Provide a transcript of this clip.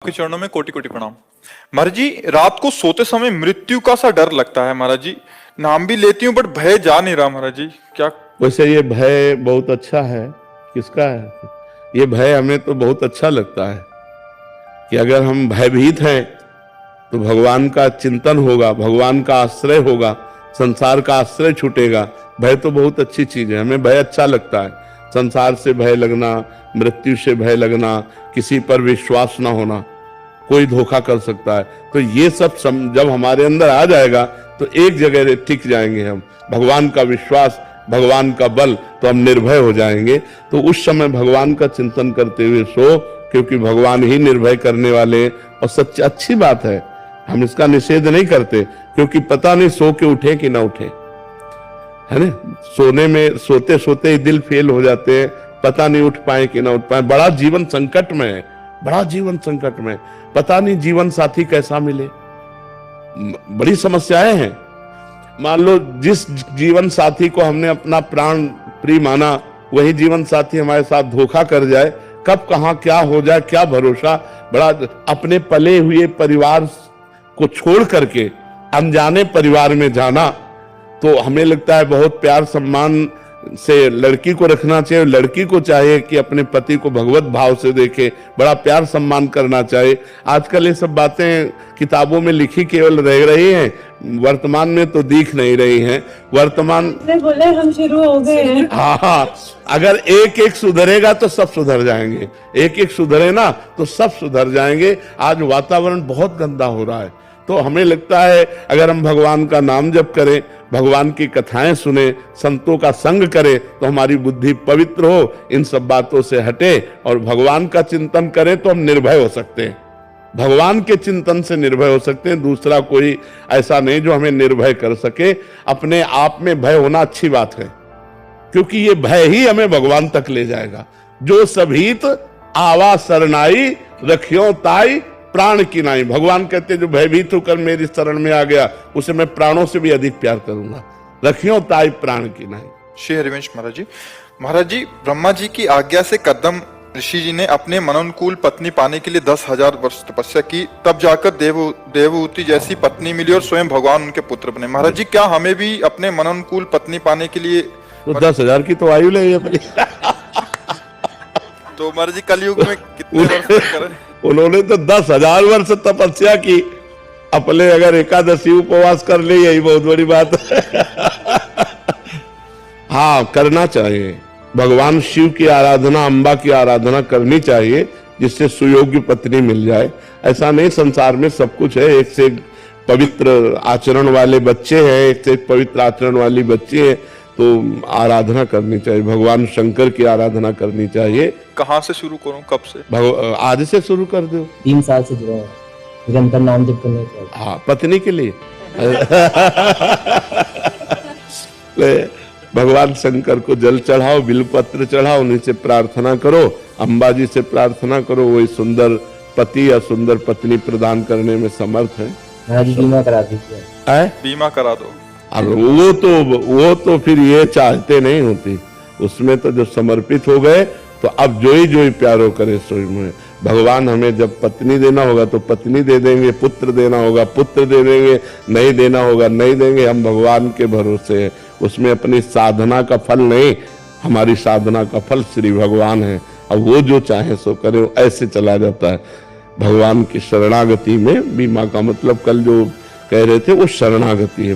आपके चरणों में कोटि कोटि प्रणाम। महाराज जी, रात को सोते समय मृत्यु का सा डर लगता है महाराज जी। नाम भी लेती हूँ बट भय जा नहीं रहा महाराज जी, क्या? वैसे ये भय बहुत अच्छा है। किसका है ये भय? हमें तो बहुत अच्छा लगता है कि अगर हम भयभीत हैं तो भगवान का चिंतन होगा, भगवान का आश्रय होगा, संसार का आश्रय छूटेगा। भय तो बहुत अच्छी चीज है, हमें भय अच्छा लगता है। संसार से भय लगना, मृत्यु से भय लगना, किसी पर विश्वास ना होना, कोई धोखा कर सकता है, तो ये सब जब हमारे अंदर आ जाएगा तो एक जगह टिक जाएंगे हम। भगवान का विश्वास, भगवान का बल, तो हम निर्भय हो जाएंगे। तो उस समय भगवान का चिंतन करते हुए सो, क्योंकि भगवान ही निर्भय करने वाले। और सच्ची अच्छी बात है, हम इसका निषेध नहीं करते, क्योंकि पता नहीं सो के उठे कि ना उठे, है ना। सोने में सोते सोते ही दिल फेल हो जाते हैं, पता नहीं उठ पाए कि ना उठ पाए। बड़ा जीवन संकट में है, बड़ा जीवन संकट में, पता नहीं जीवन साथी कैसा मिले, बड़ी समस्याएं हैं। मान लो जिस जीवन साथी को हमने अपना प्राण प्रिय माना, वही जीवन साथी हमारे साथ धोखा कर जाए, कब कहां क्या हो जाए क्या भरोसा। बड़ा अपने पले हुए परिवार को छोड़ करके अनजाने परिवार में जाना, तो हमें लगता है बहुत प्यार सम्मान से लड़की को रखना चाहिए। लड़की को चाहिए कि अपने पति को भगवत भाव से देखे, बड़ा प्यार सम्मान करना चाहिए। आजकल ये सब बातें किताबों में लिखी केवल रह रही हैं, वर्तमान में तो दिख नहीं रही हैं। वर्तमान बोले हम शुरू हो गए हैं। हाँ, अगर एक एक सुधरेगा तो सब सुधर जाएंगे, एक एक सुधरे ना तो सब सुधर जाएंगे। आज वातावरण बहुत गंदा हो रहा है, तो हमें लगता है अगर हम भगवान का नाम जप करें, भगवान की कथाएं सुने, संतों का संग करें, तो हमारी बुद्धि पवित्र हो, इन सब बातों से हटे और भगवान का चिंतन करें, तो हम निर्भय हो सकते हैं। भगवान के चिंतन से निर्भय हो सकते हैं, दूसरा कोई ऐसा नहीं जो हमें निर्भय कर सके। अपने आप में भय होना अच्छी बात है, क्योंकि ये भय ही हमें भगवान तक ले जाएगा। जो सभीत आवा सरनाई, रखियो ताई प्राण की नाई। भगवान कहते जो भयभीत होकर मेरी शरण में आ गया, उसे मैं प्राणों से भी अधिक प्यार करूंगा। रखियो ताई प्राण की नाई। श्री हरिवंश महाराज जी। महाराज जी, ब्रह्मा जी की आज्ञा से कदम ऋषि जी ने अपने मनोनुकूल पत्नी पाने के लिए 10,000 वर्ष तपस्या की, तब जाकर देवहूति जैसी पत्नी मिली और स्वयं भगवान उनके पुत्र बने। महाराज जी, क्या हमें भी अपने मनोनुकूल पत्नी पाने के लिए तो 10,000 की तो आयु ले अपनी। तो महाराज जी, कलयुग में कितने वर्ष तक करें? उन्होंने तो 10,000 वर्ष तपस्या की, अपने अगर एकादशी उपवास कर ले, यही बहुत बड़ी बात है। हाँ, करना चाहिए। भगवान शिव की आराधना, अम्बा की आराधना करनी चाहिए, जिससे सुयोग्य पत्नी मिल जाए। ऐसा नहीं, संसार में सब कुछ है, एक से एक पवित्र आचरण वाले बच्चे हैं, एक से एक पवित्र आचरण वाली बच्ची है, तो आराधना करनी चाहिए। भगवान शंकर की आराधना करनी चाहिए। कहाँ से शुरू करूं, कब से? आज से शुरू कर दो। 3 साल से जुड़ा है, निरंतर नाम जप करने का। हाँ, पत्नी के लिए। भगवान शंकर को जल चढ़ाओ, बिलपत्र चढ़ाओ, उन्हीं से प्रार्थना करो, अम्बा जी से प्रार्थना करो, वही सुंदर पति या सुंदर पत्नी प्रदान करने में समर्थ है। बीमा करा दीजिए। बीमा करा दो। अब वो तो फिर ये चाहते नहीं होती, उसमें तो जो समर्पित हो गए, तो अब जो ही प्यारो करे सोई में। भगवान हमें जब पत्नी देना होगा तो पत्नी दे देंगे, पुत्र देना होगा पुत्र दे देंगे, नहीं देना होगा नहीं देंगे। हम भगवान के भरोसे हैं, उसमें अपनी साधना का फल नहीं, हमारी साधना का फल श्री भगवान है। अब वो जो चाहे सो करे, ऐसे चला जाता है। भगवान की शरणागति में बीमा का मतलब कल जो कह रहे थे, वो शरणागति है।